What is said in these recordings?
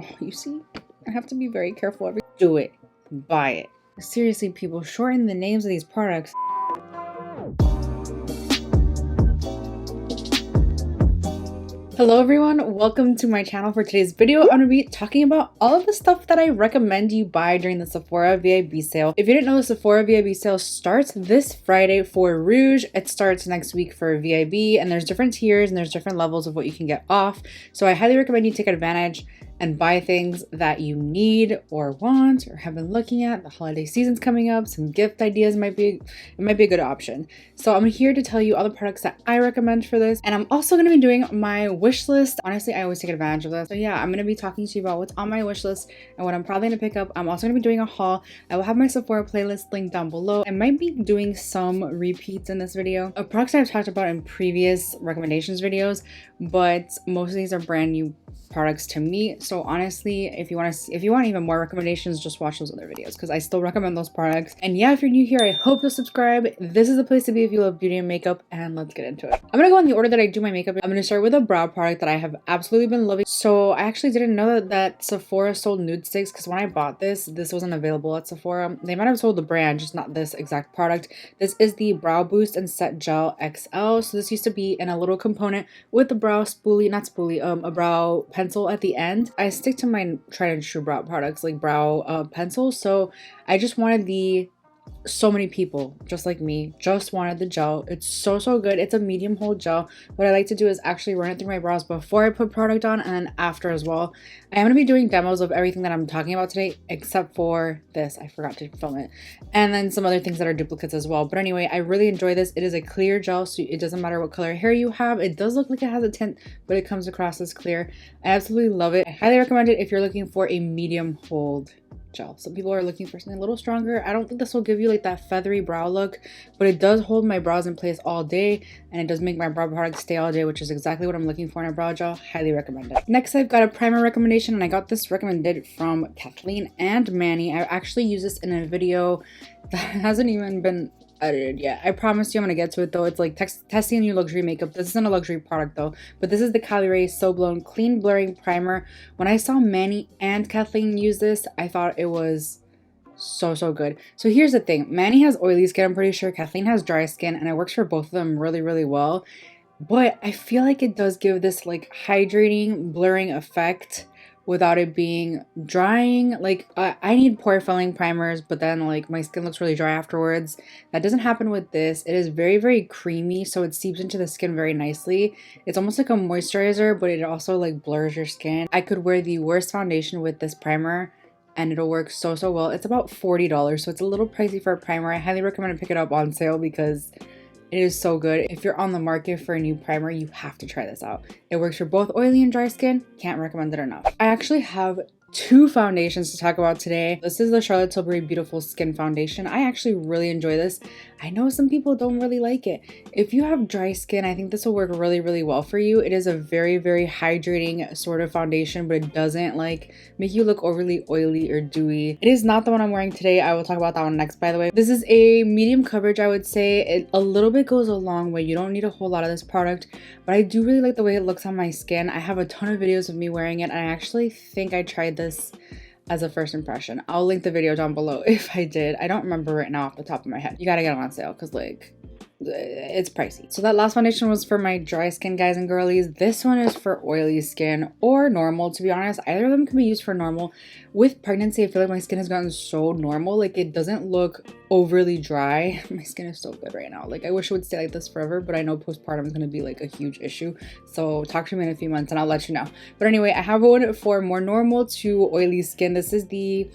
Oh, you see, I have to be very careful. Do it. Buy it. Seriously, people, shorten the names of these products. Hello everyone, welcome to my channel. For today's video, I'm going to be talking about all of the stuff that I recommend you buy during the Sephora VIB sale. If you didn't know, the Sephora VIB sale starts this Friday for Rouge. It starts next week for VIB, and there's different tiers and there's different levels of what you can get off. So I highly recommend you take advantage and buy things that you need or want or have been looking at. The holiday season's coming up, some gift ideas might be a good option. So I'm here to tell you all the products that I recommend for this, and I'm also going to be doing my wish list. Honestly, I always take advantage of this. So yeah, I'm going to be talking to you about what's on my wish list and what I'm probably going to pick up. I'm also going to be doing a haul. I will have my Sephora playlist linked down below. I might be doing some repeats in this video of products I've talked about in previous recommendations videos, but most of these are brand new products to me. So honestly, if you want even more recommendations, just watch those other videos because I still recommend those products. And yeah, if you're new here, I hope you'll subscribe. This is the place to be if you love beauty and makeup, and let's get into it. I'm gonna go in the order that I do my makeup. I'm gonna start with a brow product that I have absolutely been loving. So I actually didn't know that Sephora sold NUDESTIX, because when I bought this wasn't available at Sephora. They might have sold the brand, just not this exact product. This is the Brow Boost and Set Gel XL. So this used to be in a little component with the brow a brow pencil at the end. I stick to my tried and true brow products like brow pencils. So I just wanted so many people just like me just wanted the gel. It's so good. It's a medium hold gel. What I like to do is actually run it through my brows before I put product on and then after as well. I am going to be doing demos of everything that I'm talking about today except for this. I forgot to film it, and then some other things that are duplicates as well. But anyway, I really enjoy this. It is a clear gel, so it doesn't matter what color hair you have. It does look like it has a tint, but it comes across as clear. I absolutely love it. I highly recommend it if you're looking for a medium hold gel. Some people are looking for something a little stronger. I don't think this will give you like that feathery brow look, but it does hold my brows in place all day, and it does make my brow product stay all day, which is exactly what I'm looking for in a brow gel. Highly recommend it. Next, I've got a primer recommendation, and I got this recommended from Kathleen and Manny. I actually used this in a video that hasn't even been edited yet. I promise you I'm gonna get to it though. It's like testing new luxury makeup. This isn't a luxury product though, but this is the Caliray So Blown Clean Blurring Primer. When I saw Manny and Kathleen use this, I thought it was so good. So here's the thing. Manny has oily skin, I'm pretty sure. Kathleen has dry skin, and it works for both of them really well. But I feel like it does give this like hydrating, blurring effect without it being drying. Like I need pore filling primers, but then like my skin looks really dry afterwards. That doesn't happen with this. It is very creamy, so it seeps into the skin very nicely. It's almost like a moisturizer, but it also like blurs your skin. I could wear the worst foundation with this primer and it'll work so well. It's about $40, so it's a little pricey for a primer. I highly recommend to pick it up on sale because it is so good. If you're on the market for a new primer, you have to try this out. It works for both oily and dry skin. Can't recommend it enough. I actually have two foundations to talk about today. This is the Charlotte Tilbury Beautiful Skin Foundation. I actually really enjoy this. I know some people don't really like it. If you have dry skin, I think this will work really well for you. It is a very hydrating sort of foundation, but it doesn't like make you look overly oily or dewy. It is not the one I'm wearing today. I will talk about that one next, by the way. This is a medium coverage, I would say. It a little bit goes a long way. You don't need a whole lot of this product, but I do really like the way it looks on my skin. I have a ton of videos of me wearing it, and I actually think I tried this as a first impression. I'll link the video down below if I did. I don't remember right now off the top of my head. You gotta get it on sale because like it's pricey. So that last foundation was for my dry skin guys and girlies. This one is for oily skin or normal, to be honest. Either of them can be used for normal. With pregnancy, I feel like my skin has gotten so normal. Like it doesn't look overly dry. My skin is so good right now. Like I wish it would stay like this forever, but I know postpartum is going to be like a huge issue. So talk to me in a few months and I'll let you know. But anyway, I have one for more normal to oily skin. This is the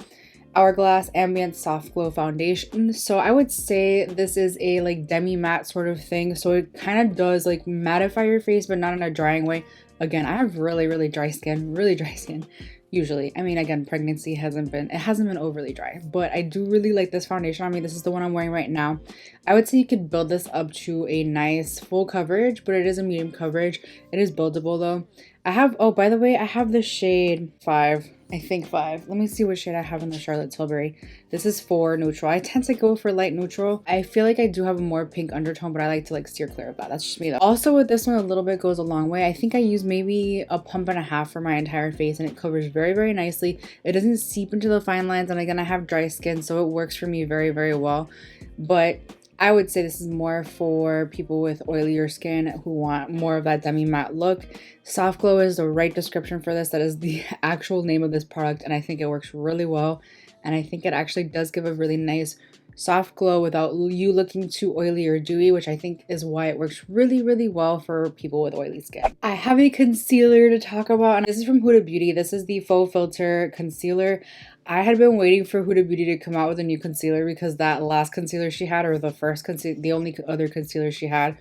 Hourglass Ambient Soft Glow Foundation. So I would say this is a like demi matte sort of thing. So it kind of does like mattify your face, but not in a drying way. Again, I have really dry skin, usually. I mean, again, pregnancy hasn't been overly dry, but I do really like this foundation on me. This is the one I'm wearing right now. I would say you could build this up to a nice full coverage, but it is a medium coverage. It is buildable though. I have, oh, by the way, I have the shade 5. I think 5. Let me see what shade I have in the Charlotte Tilbury. This is 4 neutral. I tend to go for light neutral. I feel like I do have a more pink undertone, but I like to like steer clear of that. That's just me though. Also with this one, a little bit goes a long way. I think I use maybe a pump and a half for my entire face, and it covers very, very nicely. It doesn't seep into the fine lines, and again, I have dry skin, so it works for me very, very well. But I would say this is more for people with oilier skin who want more of that demi matte look. Soft Glow is the right description for this. That is the actual name of this product, and I think it works really well. And I think it actually does give a really nice soft glow without you looking too oily or dewy, which I think is why it works really, really well for people with oily skin. I have a concealer to talk about, and this is from Huda Beauty. This is the FauxFilter concealer. I had been waiting for Huda Beauty to come out with a new concealer because that last concealer she had, or the only other concealer she had,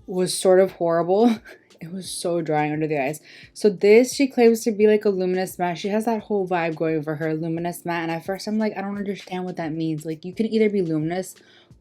was sort of horrible. It was so drying under the eyes. So this, she claims to be like a luminous matte. She has that whole vibe going for her, luminous matte. And at first I'm like, I don't understand what that means. Like, you can either be luminous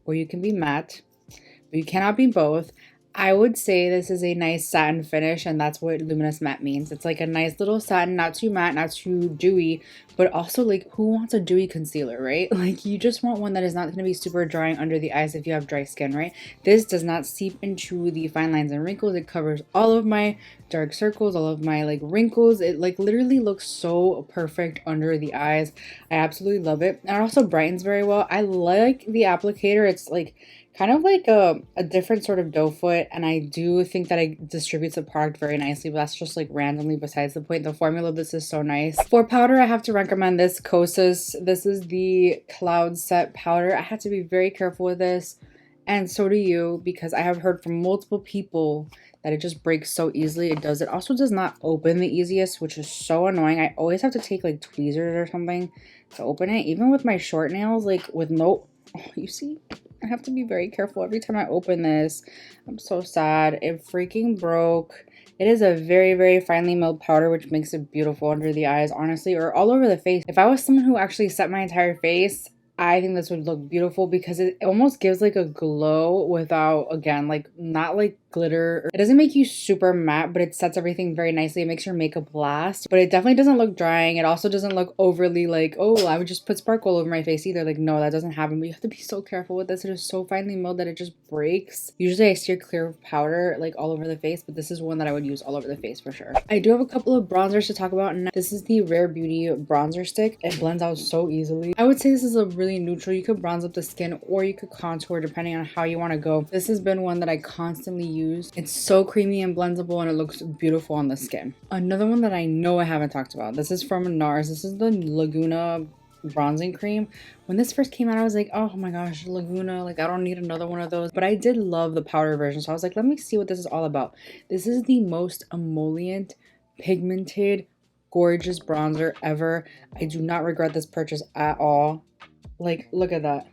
or you can be matte, but you cannot be both. I would say this is a nice satin finish, and that's what luminous matte means. It's like a nice little satin, not too matte, not too dewy, but also like, who wants a dewy concealer, right? Like, you just want one that is not going to be super drying under the eyes if you have dry skin, right? This does not seep into the fine lines and wrinkles. It covers all of my dark circles, all of my like wrinkles. It like literally looks so perfect under the eyes. I absolutely love it. And it also brightens very well. I like the applicator. It's like kind of like a different sort of doe foot, and I do think that it distributes the product very nicely, but that's just like randomly besides the point. The formula of this is so nice. For powder, I have to recommend this Kosas. This is the Cloud Set powder. I had to be very careful with this, and so do you, because I have heard from multiple people that it just breaks so easily. It also does not open the easiest, which is so annoying. I always have to take like tweezers or something to open it, even with my short nails, like with no, oh, you see, I have to be very careful every time I open this. I'm so sad. It freaking broke. It is a very, very finely milled powder, which makes it beautiful under the eyes, honestly, or all over the face. If I was someone who actually set my entire face, I think this would look beautiful because it almost gives like a glow without, again, like not like glitter. It doesn't make you super matte, but it sets everything very nicely. It makes your makeup last, but it definitely doesn't look drying. It also doesn't look overly like, oh, I would just put sparkle over my face either. Like, no, that doesn't happen, but you have to be so careful with this. It is so finely milled that it just breaks. Usually I steer clear of powder like all over the face, but this is one that I would use all over the face for sure. I do have a couple of bronzers to talk about, and this is the Rare Beauty bronzer stick. It blends out so easily. I would say this is a really neutral. You could bronze up the skin or you could contour depending on how you want to go. This has been one that I constantly use. It's so creamy and blendable, and it looks beautiful on the skin. Another one that I know I haven't talked about, this is from NARS. This is the Laguna bronzing cream. When this first came out, I was like, oh my gosh, Laguna, like I don't need another one of those. But I did love the powder version, so I was like, let me see what this is all about. This is the most emollient, pigmented, gorgeous bronzer ever. I do not regret this purchase at all. Like, look at that.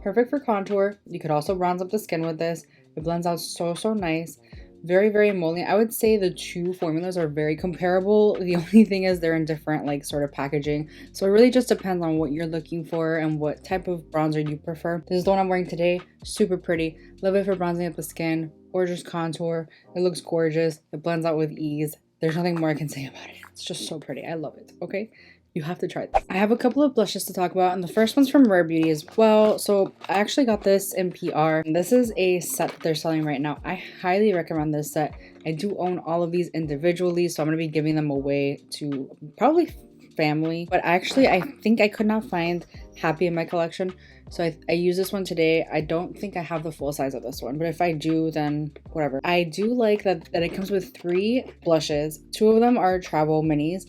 Perfect for contour. You could also bronze up the skin with this. It blends out so, so nice. Very, very emollient. I would say the two formulas are very comparable. The only thing is they're in different like sort of packaging. So it really just depends on what you're looking for and what type of bronzer you prefer. This is the one I'm wearing today. Super pretty. Love it for bronzing up the skin or just contour. It looks gorgeous. It blends out with ease. There's nothing more I can say about it. It's just so pretty. I love it. Okay. You have to try this. I have a couple of blushes to talk about, and the first one's from Rare Beauty as well. So I actually got this in PR. This is a set that they're selling right now. I highly recommend this set. I do own all of these individually, so I'm going to be giving them away to probably family. But actually, I think I could not find Happy in my collection, so I use this one today. I don't think I have the full size of this one, but if I do, then whatever. I do like that it comes with 3 blushes. 2 of them are travel minis,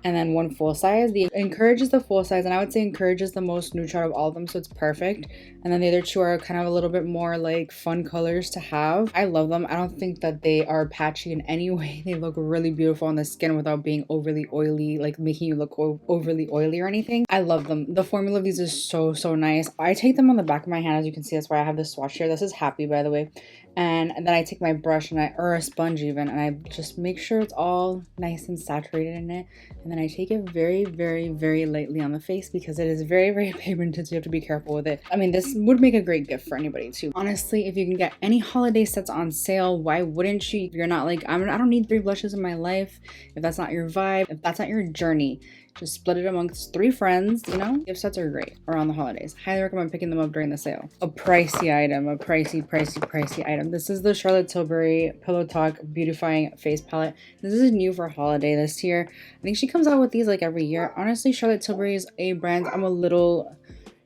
and then 1 full size. The encourages the full size, and I would say encourages the most neutral out of all of them, so it's perfect. And then the other 2 are kind of a little bit more like fun colors to have. I love them. I don't think that they are patchy in any way. They look really beautiful on the skin without being overly oily, like making you look overly oily or anything. I love them. The formula of these is so, so nice. I take them on the back of my hand, as you can see. That's why I have this swatch here. This is Happy, by the way. And then I take my brush and or a sponge even, and I just make sure it's all nice and saturated in it. And then I take it very, very, very lightly on the face because it is very, very pigmented, so you have to be careful with it. I mean, this would make a great gift for anybody too. Honestly, if you can get any holiday sets on sale, why wouldn't you? If you're not like, I don't need 3 blushes in my life. If that's not your vibe, if that's not your journey, just split it amongst 3 friends, you know? Gift sets are great around the holidays. Highly recommend picking them up during the sale. A pricey item, a pricey item. This is the Charlotte Tilbury Pillow Talk Beautifying Face Palette. This is new for holiday this year. I think she comes out with these like every year. Honestly, Charlotte Tilbury is a brand I'm a little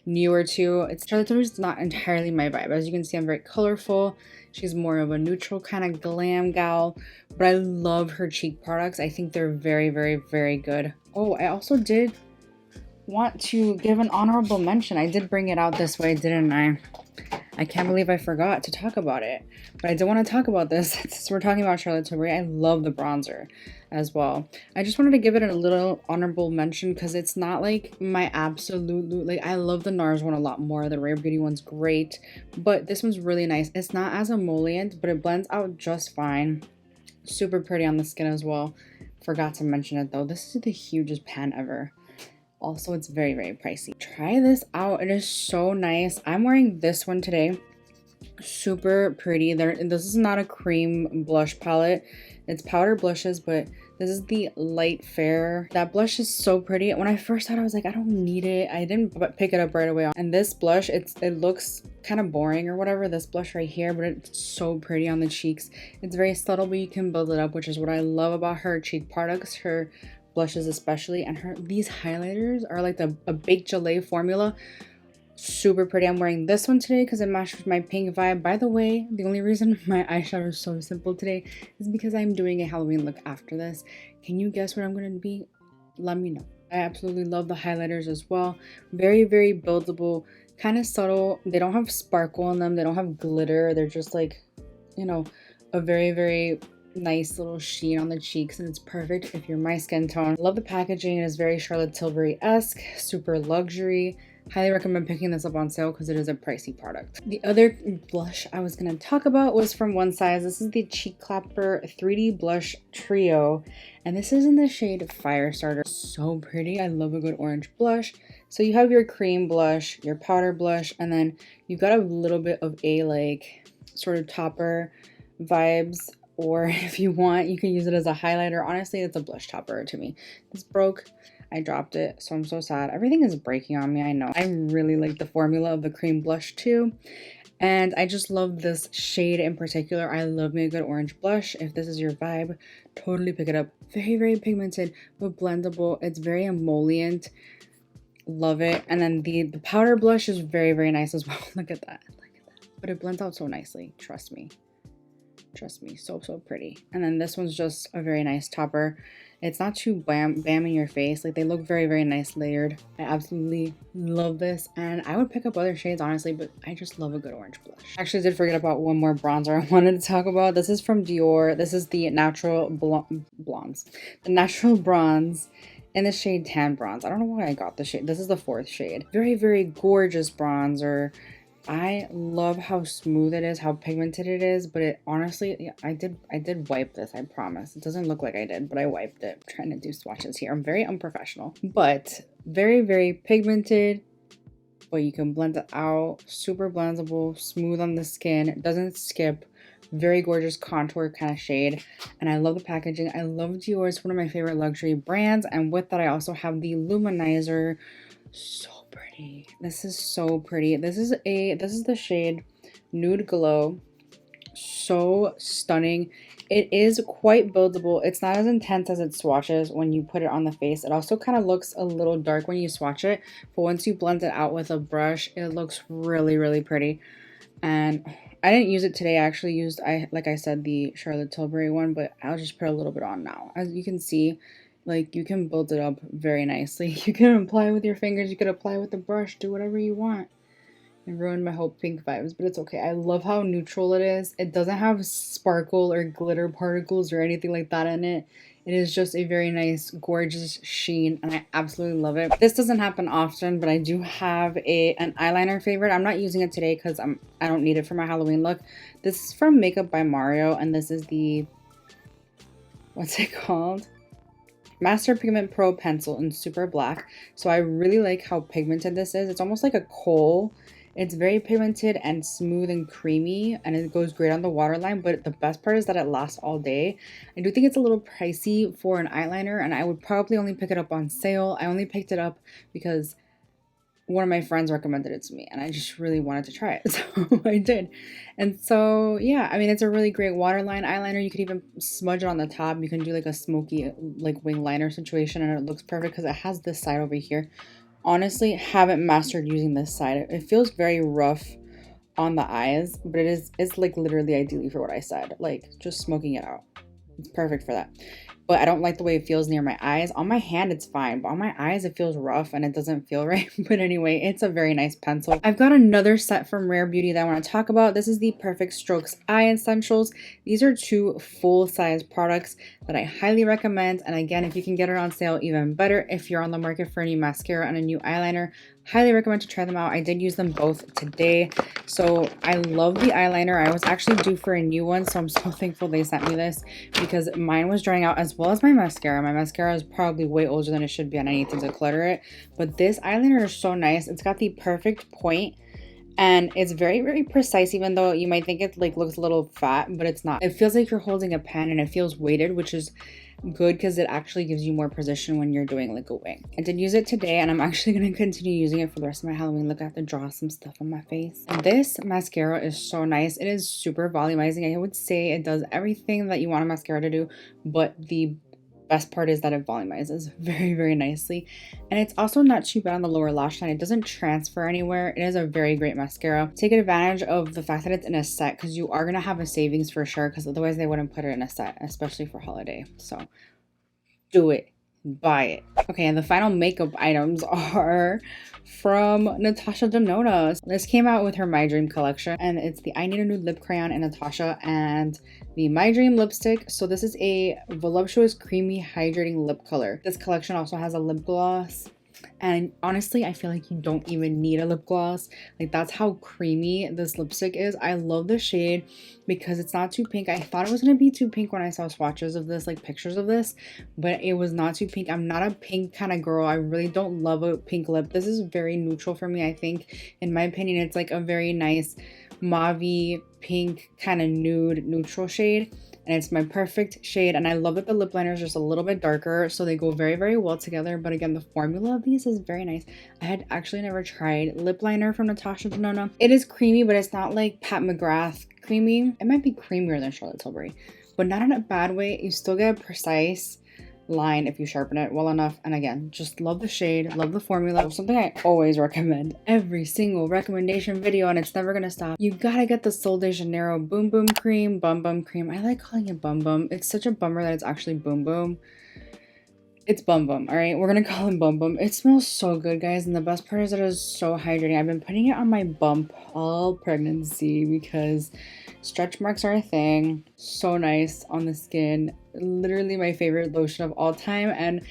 newer to. Charlotte Tilbury is not entirely my vibe. As you can see, I'm very colorful. She's more of a neutral kind of glam gal, but I love her cheek products. I think they're very, very, very good. Oh, I also did want to give an honorable mention. I did bring it out this way, didn't I? I can't believe I forgot to talk about it, but I did want to talk about this since we're talking about Charlotte Tilbury. I love the bronzer as well. I just wanted to give it a little honorable mention because it's not like my absolute, like I love the NARS one a lot more. The Rare Beauty one's great, but this one's really nice. It's not as emollient, but it blends out just fine. Super pretty on the skin as well. Forgot to mention it though. This is the hugest pan ever. Also, it's very, very pricey. Try this out. It is so nice. I'm wearing this one today. Super pretty. This is not a cream blush palette. It's powder blushes, but this is the light fair. That blush is so pretty. When I first thought, I was like, I don't need it. I didn't pick it up right away. And this blush, it looks kind of boring or whatever, this blush right here, but it's so pretty on the cheeks. It's very subtle, but you can build it up, which is what I love about her cheek products, her blushes especially. And these highlighters are like a baked gelée formula. Super pretty. I'm wearing this one today because it matched with my pink vibe. By the way, the only reason my eyeshadow is so simple today is because I'm doing a Halloween look after this. Can you guess what I'm going to be? Let me know. I absolutely love the highlighters as well. Very, very buildable, kind of subtle. They don't have sparkle in them. They don't have glitter. They're just like, you know, a very, very nice little sheen on the cheeks, and it's perfect if you're my skin tone. Love the packaging. It is very Charlotte Tilbury-esque, super luxury. Highly recommend picking this up on sale because it is a pricey product. The other blush I was going to talk about was from One Size. This is the Cheek Clapper 3D Blush Trio, and this is in the shade Firestarter. So pretty. I love a good orange blush. So you have your cream blush, your powder blush, and then you've got a little bit of a like sort of topper vibes, or if you want, you can use it as a highlighter. Honestly, it's a blush topper to me. This broke. I dropped it, so I'm so sad. Everything is breaking on me, I know. I really like the formula of the cream blush too. And I just love this shade in particular. I love me a good orange blush. If this is your vibe, totally pick it up. Very, very pigmented, but blendable. It's very emollient. Love it. And then the powder blush is very, very nice as well. Look at that. Look at that. But it blends out so nicely. Trust me. Trust me. So, so pretty. And then this one's just a very nice topper. It's not too bam in your face. Like, they look very, very nice layered. I absolutely love this. And I would pick up other shades, honestly, but I just love a good orange blush. Actually, I did forget about one more bronzer I wanted to talk about. This is from Dior. This is the Natural Blondes. The Natural Bronze in the shade Tan Bronze. I don't know why I got the shade. This is the 4th shade. Very, very gorgeous bronzer. I love how smooth it is, how pigmented it is, but it honestly, yeah, I did wipe this, I promise. It doesn't look like I did, but I wiped it. I'm trying to do swatches here. I'm very unprofessional, but very, very pigmented, but you can blend it out. Super blendable, smooth on the skin. It doesn't skip. Very gorgeous contour kind of shade. And I love the packaging. I love Dior. It's one of my favorite luxury brands. And with that, I also have the Luminizer. So pretty. This is so pretty. This is the shade Nude Glow. So stunning. It is quite buildable. It's not as intense as it swatches when you put it on the face. It also kind of looks a little dark when you swatch it, but once you blend it out with a brush, it looks really, really pretty. And I didn't use it today. I actually used, like I said, the Charlotte Tilbury one, but I'll just put a little bit on now. As you can see, like, you can build it up very nicely. You can apply with your fingers. You could apply with a brush. Do whatever you want. It ruined my whole pink vibes, but it's okay. I love how neutral it is. It doesn't have sparkle or glitter particles or anything like that in it. It is just a very nice, gorgeous sheen, and I absolutely love it. This doesn't happen often, but I do have an eyeliner favorite. I'm not using it today because I don't need it for my Halloween look. This is from Makeup by Mario, and this is the, what's it called? Master Pigment Pro Pencil in Super Black. So I really like how pigmented this is. It's almost like a kohl. It's very pigmented and smooth and creamy, and it goes great on the waterline, but the best part is that it lasts all day. I do think it's a little pricey for an eyeliner, and I would probably only pick it up on sale. I only picked it up because one of my friends recommended it to me, and I just really wanted to try it, so I did. And so yeah, I mean, it's a really great waterline eyeliner. You could even smudge it on the top. You can do like a smoky like wing liner situation, and it looks perfect because it has this side over here. Honestly, haven't mastered using this side. It feels very rough on the eyes, but it's like literally ideally for what I said, like just smoking it out. It's perfect for that. But I don't like the way it feels near my eyes. On my hand, it's fine, but on my eyes, it feels rough and it doesn't feel right. But anyway, it's a very nice pencil. I've got another set from Rare Beauty that I want to talk about. This is the Perfect Strokes Eye Essentials. These are 2 full-size products that I highly recommend. And again, if you can get it on sale, even better. If you're on the market for a new mascara and a new eyeliner, highly recommend to try them out. I did use them both today. So I love the eyeliner. I was actually due for a new one, so I'm so thankful they sent me this because mine was drying out, as well as my mascara. My mascara is probably way older than it should be, and I need to declutter it. But this eyeliner is so nice. It's got the perfect point, and it's very, very precise, even though you might think it like looks a little fat, but it's not. It feels like you're holding a pen, and it feels weighted, which is good because it actually gives you more precision when you're doing like a wing. I did use it today, and I'm actually going to continue using it for the rest of my Halloween look. I have to draw some stuff on my face. And this mascara is so nice. It is super volumizing. I would say it does everything that you want a mascara to do, but the best part is that it volumizes very, very nicely, and it's also not too bad on the lower lash line. It doesn't transfer anywhere. It is a very great mascara. Take advantage of the fact that it's in a set, because you are going to have a savings for sure, because otherwise they wouldn't put it in a set, especially for holiday. So do it, buy it. Okay, and the final makeup items are from Natasha Denona. This came out with her My Dream collection, and it's the I Need a Nude Lip Crayon in Natasha and the My Dream lipstick. So this is a voluptuous, creamy, hydrating lip color. This collection also has a lip gloss, and honestly, I feel like you don't even need a lip gloss. Like, that's how creamy this lipstick is. I love the shade because it's not too pink. I thought it was going to be too pink when I saw swatches of this, like pictures of this, but it was not too pink. I'm not a pink kind of girl. I really don't love a pink lip. This is very neutral for me, I think. In my opinion, it's like a very nice mauve pink kind of nude neutral shade, and it's my perfect shade. And I love that the lip liner is just a little bit darker, so they go very, very well together. But again, the formula of these is very nice. I had actually never tried lip liner from Natasha Denona. It is creamy, but it's not like Pat McGrath creamy. It might be creamier than Charlotte Tilbury, but not in a bad way. You still get a precise line if you sharpen it well enough. And again, just love the shade, love the formula. Something I always recommend every single recommendation video, and it's never gonna stop. You gotta get the Sol de Janeiro Boom Boom Cream, Bum Bum Cream. I like calling it Bum Bum. It's such a bummer that it's actually Boom Boom. It's Bum Bum, all right? We're gonna call it Bum Bum. It smells so good, guys, and the best part is that it is so hydrating. I've been putting it on my bump all pregnancy because stretch marks are a thing. So nice on the skin. Literally my favorite lotion of all time, and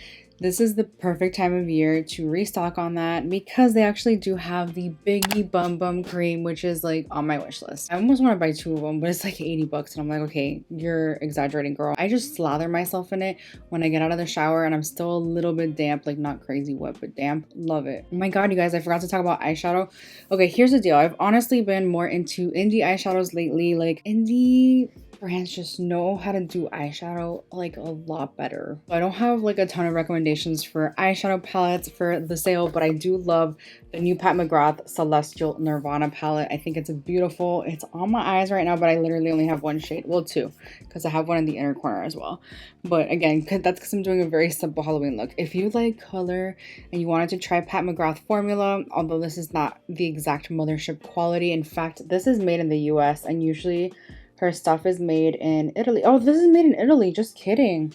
this is the perfect time of year to restock on that because they actually do have the Biggie Bum Bum Cream, which is like on my wish list. I almost want to buy 2 of them, but it's like 80 bucks, and I'm like, okay, you're exaggerating, girl. I just slather myself in it when I get out of the shower, and I'm still a little bit damp, like not crazy wet, but damp. Love it. Oh my god, you guys, I forgot to talk about eyeshadow. Okay, here's the deal. I've honestly been more into indie eyeshadows lately. Like, indie brands just know how to do eyeshadow like a lot better. I don't have like a ton of recommendations for eyeshadow palettes for the sale, but I do love the new Pat McGrath Celestial Nirvana palette. I think it's beautiful. It's on my eyes right now, but I literally only have 1 shade. Well, 2, because I have one in the inner corner as well. But again, that's because I'm doing a very simple Halloween look. If you like color and you wanted to try Pat McGrath formula, although this is not the exact mothership quality. In fact, this is made in the US, and usually her stuff is made in Italy. Oh, this is made in Italy. Just kidding.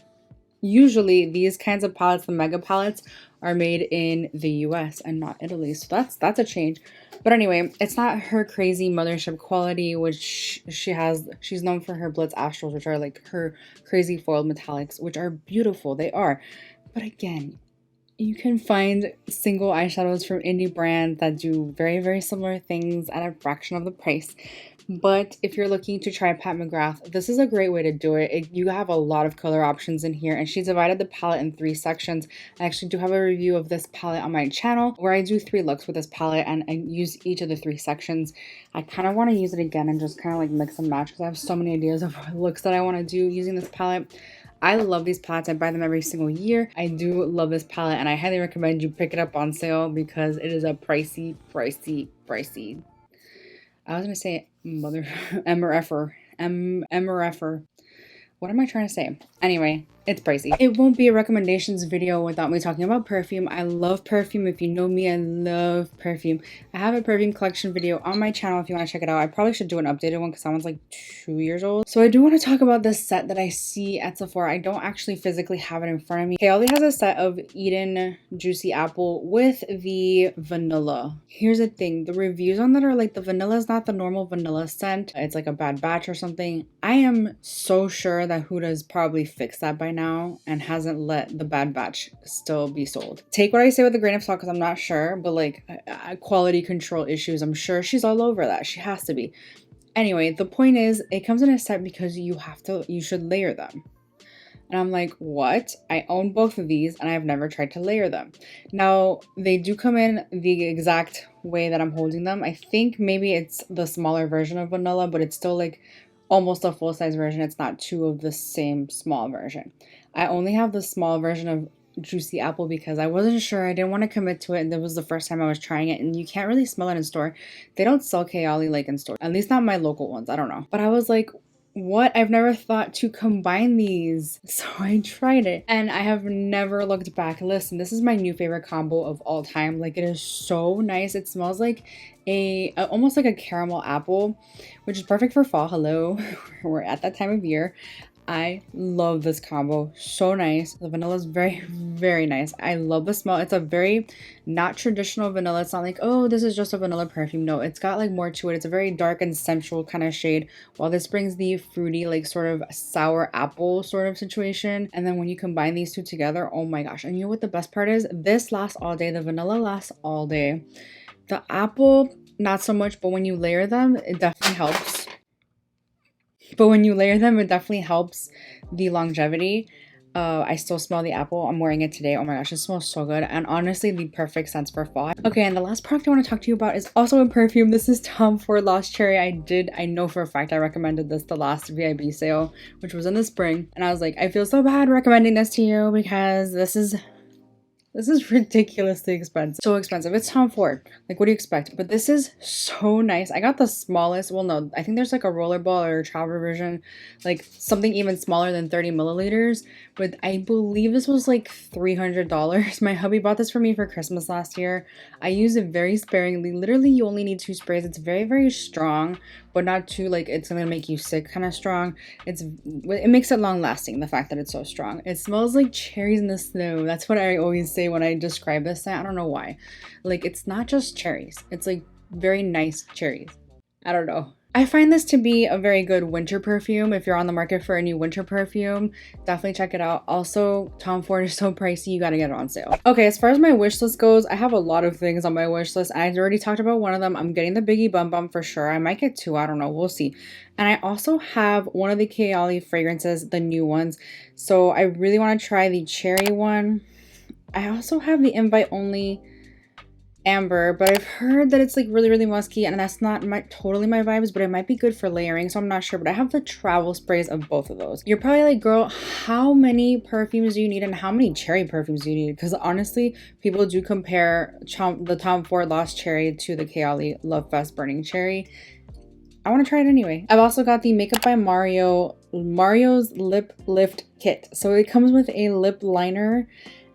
Usually these kinds of palettes, the mega palettes, are made in the US and not Italy. So that's a change. But anyway, it's not her crazy mothership quality, which she's known for her Blitz Astrals, which are like her crazy foiled metallics, which are beautiful. They are. But again, you can find single eyeshadows from indie brands that do very, very similar things at a fraction of the price. But if you're looking to try Pat McGrath, this is a great way to do it. You have a lot of color options in here, and she divided the palette in 3 sections. I actually do have a review of this palette on my channel where I do 3 looks with this palette, and I use each of the 3 sections. I kind of want to use it again and just kind of like mix and match because I have so many ideas of looks that I want to do using this palette. I love these palettes. I buy them every single year. I do love this palette, and I highly recommend you pick it up on sale because it is a pricey. I was gonna say mother MRFer. What am I trying to say? Anyway, it's pricey. It won't be a recommendations video without me talking about perfume. I love perfume. If you know me, I love perfume. I have a perfume collection video on my channel if you want to check it out. I probably should do an updated one because that one's like 2 years old. So I do want to talk about this set that I see at Sephora. I don't actually physically have it in front of me. Kayali has a set of Eden Juicy Apple with the vanilla. Here's the thing. The reviews on that are like the vanilla is not the normal vanilla scent. It's like a bad batch or something. I am so sure that Huda has probably fixed that by now and hasn't let the bad batch still be sold. Take what I say with a grain of salt because I'm not sure, but like quality control issues, I'm sure she's all over that. She has to be. Anyway, the point is it comes in a set because you should layer them. And I'm like, what? I own both of these and I've never tried to layer them. Now, they do come in the exact way that I'm holding them. I think maybe it's the smaller version of vanilla, but it's still like almost a full-size version. It's not 2 of the same small version. I only have the small version of Juicy Apple because I wasn't sure. I didn't want to commit to it, and that was the first time I was trying it, and you can't really smell it in store. They don't sell Kayali like in store, at least not my local ones. I don't know, but I was like, what? I've never thought to combine these. So I tried it and I have never looked back. Listen, this is my new favorite combo of all time. Like, it is so nice. It smells like almost like a caramel apple, which is perfect for fall. Hello, we're at that time of year. I love this combo. So nice. The vanilla is very, very nice. I love the smell. It's a very not traditional vanilla. It's not like, oh, this is just a vanilla perfume. No, it's got like more to it. It's a very dark and sensual kind of shade, while this brings the fruity, like sort of sour apple sort of situation. And then when you combine these 2 together, oh my gosh. And you know what the best part is? This lasts all day. The vanilla lasts all day. The apple, not so much, but when you layer them, it definitely helps. The longevity. I still smell the apple. I'm wearing it today. Oh my gosh, it smells so good. And honestly, the perfect scents for fall. Okay, and the last product I want to talk to you about is also a perfume. This is Tom Ford Lost Cherry. I know for a fact I recommended this the last VIB sale, which was in the spring. And I was like, I feel so bad recommending this to you because this is ridiculously expensive. So expensive. It's Tom Ford. Like, what do you expect? But this is so nice. I got the smallest. Well, no, I think there's like a rollerball or a travel version, like something even smaller than 30 milliliters. But I believe this was like $300. My hubby bought this for me for Christmas last year. I use it very sparingly. Literally, you only need 2 sprays. It's very, very strong, but not too like it's gonna make you sick kind of strong. It makes it long lasting, the fact that it's so strong. It smells like cherries in the snow. That's what I always say when I describe this. I don't know why. Like, it's not just cherries. It's like very nice cherries. I don't know. I find this to be a very good winter perfume. If you're on the market for a new winter perfume, definitely check it out. Also, Tom Ford is so pricey, you gotta get it on sale. Okay, as far as my wish list goes, I have a lot of things on my wish list. I already talked about one of them. I'm getting the Biggie Bum Bum for sure. I might get 2, I don't know, we'll see. And I also have one of the Kayali fragrances, the new ones. So I really want to try the cherry one. I also have the invite only amber, but I've heard that it's like really, really musky, and that's not totally my vibes, but it might be good for layering, so I'm not sure. But I have the travel sprays of both of those. You're probably like, girl, how many perfumes do you need and how many cherry perfumes do you need? Because honestly, people do compare the Tom Ford Lost Cherry to the Kayali Love Fest Burning Cherry. I want to try it anyway. I've also got the Makeup by Mario's Lip Lift Kit. So it comes with a lip liner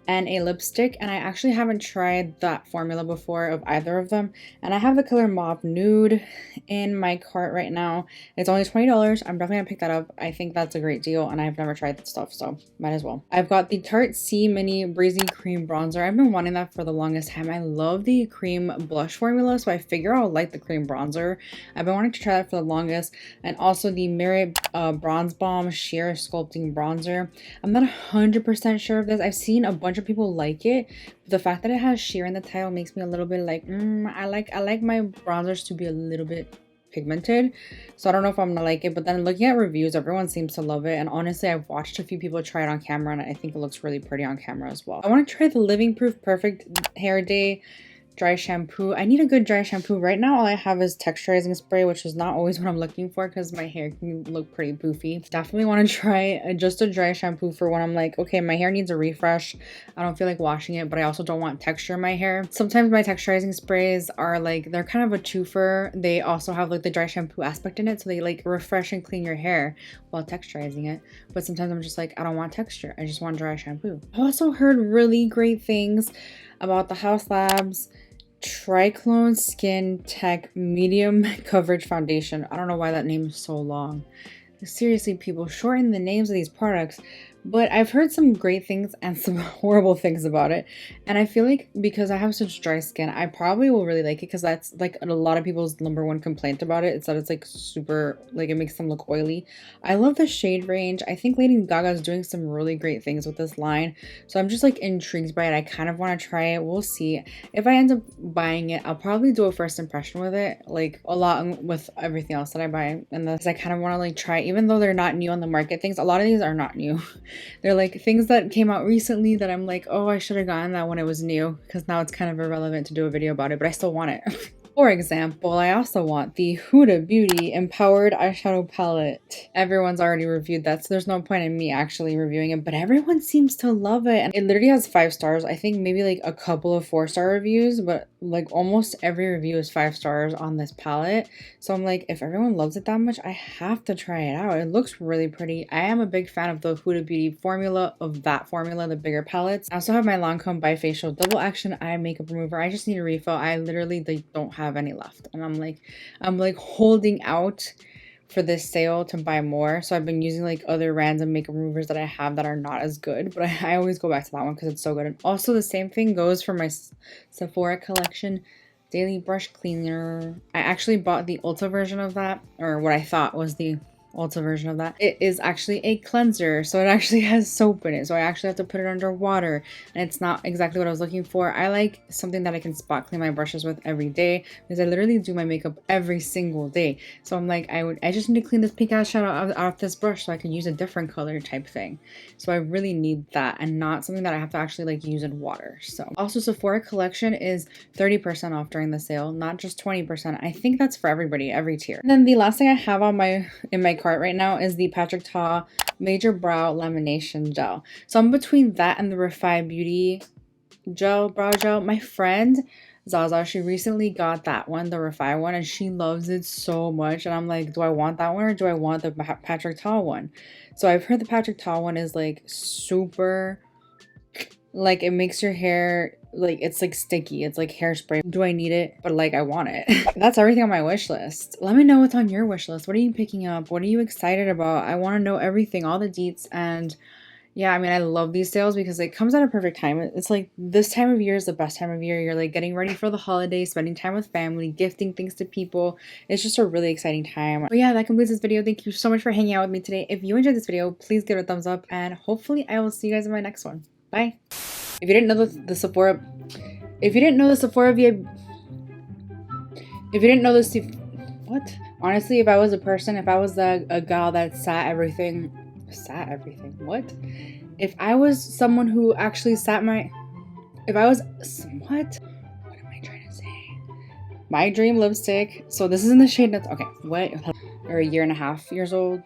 and a lipstick, and I actually haven't tried that formula before of either of them. And I have the color Mauve Nude in my cart right now. It's only $20. I'm definitely gonna pick that up. I think that's a great deal, and I've never tried that stuff, so might as well. I've got the Tarte C Mini Breezy Cream Bronzer. I've been wanting that for the longest time. I love the cream blush formula, so I figure I'll like the cream bronzer. I've been wanting to try that for the longest. And also the Merit Bronze Balm Sheer Sculpting Bronzer. I'm not 100% sure of this. I've seen a bunch of people like it. The fact that it has sheer in the title makes me a little bit like, I like my bronzers to be a little bit pigmented, so I don't know if I'm gonna like it. But then looking at reviews, everyone seems to love it, and honestly I've watched a few people try it on camera and I think it looks really pretty on camera as well. I want to try the Living Proof Perfect Hair Day dry shampoo. I need a good dry shampoo. Right now all I have is texturizing spray, which is not always what I'm looking for because my hair can look pretty poofy. Definitely want to try just a dry shampoo for when I'm like, okay, my hair needs a refresh. I don't feel like washing it, but I also don't want texture in my hair. Sometimes my texturizing sprays are like, they're kind of a twofer. They also have like the dry shampoo aspect in it, so they like refresh and clean your hair while texturizing it. But sometimes I'm just like, I don't want texture, I just want dry shampoo. I've also heard really great things about the Haus Labs Triclone Skin Tech Medium Coverage Foundation. I don't know why that name is so long. Seriously, people, shorten the names of these products. But I've heard some great things and some horrible things about it. And I feel like because I have such dry skin, I probably will really like it, because that's like a lot of people's #1 complaint about it. It's that it's like super, like it makes them look oily. I love the shade range. I think Lady Gaga is doing some really great things with this line. So I'm just like intrigued by it. I kind of want to try it. We'll see. If I end up buying it, I'll probably do a first impression with it, like a lot with everything else that I buy. And that's, I kind of want to like try, even though they're not new on the market things. A lot of these are not new. They're like things that came out recently that I'm like, oh, I should have gotten that when it was new, because now it's kind of irrelevant to do a video about it, but I still want it. For example, I also want the Huda Beauty Empowered Eyeshadow Palette. Everyone's already reviewed that, so there's no point in me actually reviewing it, but everyone seems to love it. And it literally has 5 stars. I think maybe like a couple of 4-star reviews, but like almost every review is 5 stars on this palette. So I'm like, if everyone loves it that much, I have to try it out. It looks really pretty. I am a big fan of the Huda Beauty formula, the bigger palettes. I also have my Lancome Bifacial Double Action Eye Makeup Remover. I just need a refill. I literally don't have any left, and I'm like holding out for this sale to buy more. So I've been using like other random makeup removers that I have that are not as good, but I always go back to that one because it's so good. And also the same thing goes for my Sephora collection daily brush cleaner. I actually bought the Ulta version of that, or what I thought was the Ulta version of that. It is actually a cleanser, so it actually has soap in it, so I actually have to put it under water, and it's not exactly what I was looking for. I like something that I can spot clean my brushes with every day, because I literally do my makeup every single day. So I'm like, I just need to clean this pink eyeshadow out of this brush so I can use a different color type thing. So I really need that, and not something that I have to actually like use in water. So also, Sephora collection is 30% off during the sale, not just 20%. I think that's for everybody, every tier. And then the last thing I have on in my cart right now is the Patrick Ta Major Brow Lamination Gel. So I'm between that and the Refi Beauty brow gel. My friend Zaza, she recently got that one, the Refi one, and she loves it so much. And I'm like, do I want that one or do I want the Patrick Ta one? So I've heard the Patrick Ta one is like super, like it makes your hair, like it's like sticky, it's like hairspray. Do I need it? But like I want it. That's everything on my wish list. Let me know what's on your wish list. What are you picking up? What are you excited about? I want to know everything, all the deets. And yeah, I mean, I love these sales because it comes at a perfect time. It's like this time of year is the best time of year. You're like getting ready for the holidays, spending time with family, gifting things to people. It's just a really exciting time. But yeah, that completes this video. Thank you so much for hanging out with me today. If you enjoyed this video, please give it a thumbs up, and hopefully I will see you guys in my next one. Bye. If you didn't know the Sephora VIB, what? Honestly, if I was a person, if I was a gal that sat everything, what? If I was someone who actually what am I trying to say? My dream lipstick. So this is in the shade that's, okay, what? Or a year and a half years old.